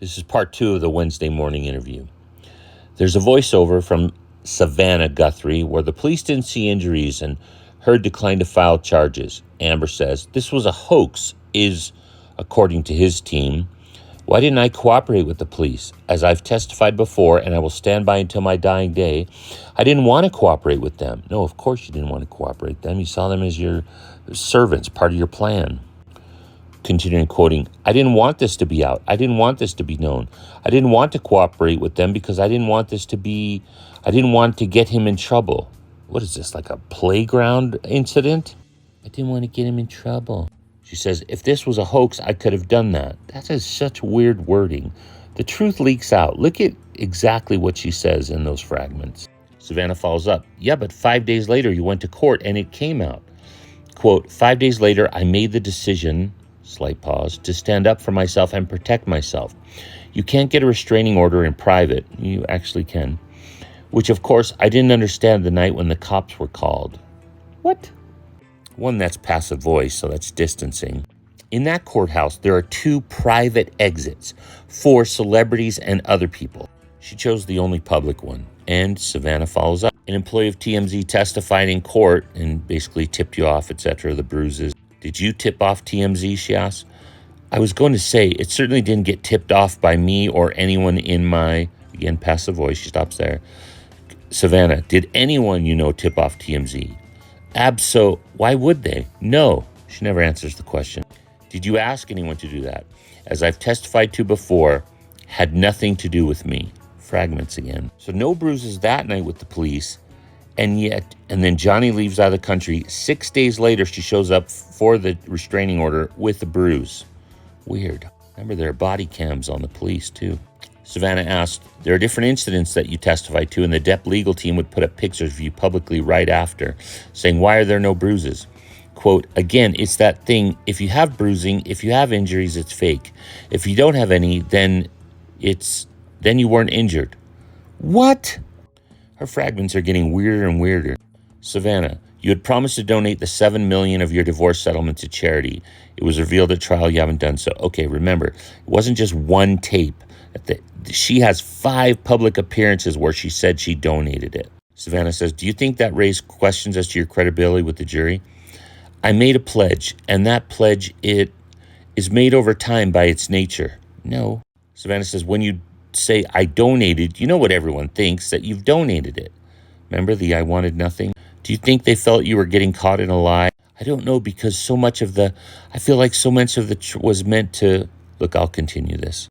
This is part 2 of the Wednesday morning interview. There's a voiceover from Savannah Guthrie where the police didn't see injuries and Heard declined to file charges. Amber says, this was a hoax, according to his team. Why didn't I cooperate with the police? As I've testified before, and I will stand by until my dying day, I didn't want to cooperate with them. No, of course you didn't want to cooperate with them. You saw them as your servants, part of your plan. Continuing quoting, I didn't want this to be out. I didn't want this to be known. I didn't want to cooperate with them because I didn't want to get him in trouble. What is this, like a playground incident? I didn't want to get him in trouble. She says, if this was a hoax, I could have done that. That is such weird wording. The truth leaks out. Look at exactly what she says in those fragments. Savannah follows up. Yeah, but 5 days later you went to court and it came out. Quote, 5 days later, I made the decision, slight pause, to stand up for myself and protect myself. You can't get a restraining order in private. You actually can. Which, of course, I didn't understand the night when the cops were called. What? One, that's passive voice, so that's distancing. In that courthouse, there are 2 private exits for celebrities and other people. She chose the only public one. And Savannah follows up. An employee of TMZ testified in court and basically tipped you off, etc., the bruises. Did you tip off TMZ, she asked. I was going to say, it certainly didn't get tipped off by me or anyone in my, again, passive voice, she stops there. Savannah, did anyone you know tip off TMZ? Why would they? No, she never answers the question. Did you ask anyone to do that? As I've testified to before, had nothing to do with me. Fragments again. So no bruises that night with the police. And then Johnny leaves out of the country. 6 days later, she shows up for the restraining order with a bruise. Weird. Remember, there are body cams on the police, too. Savannah asked, there are different incidents that you testified to, and the DEP legal team would put up pictures of you publicly right after, saying, why are there no bruises? Quote, again, it's that thing, if you have bruising, if you have injuries, it's fake. If you don't have any, then you weren't injured. What? Her fragments are getting weirder and weirder. Savannah, you had promised to donate the $7 million of your divorce settlement to charity. It was revealed at trial you haven't done so. Okay, remember, it wasn't just one tape. She has 5 public appearances where she said she donated it. Savannah says, do you think that raised questions as to your credibility with the jury? I made a pledge, and that pledge, it is made over time by its nature. No. Savannah says, when you say I donated, you know what everyone thinks, that you've donated it. Remember the I wanted nothing? Do you think they felt you were getting caught in a lie? I don't know, because I feel like so much of was meant to, look, I'll continue this.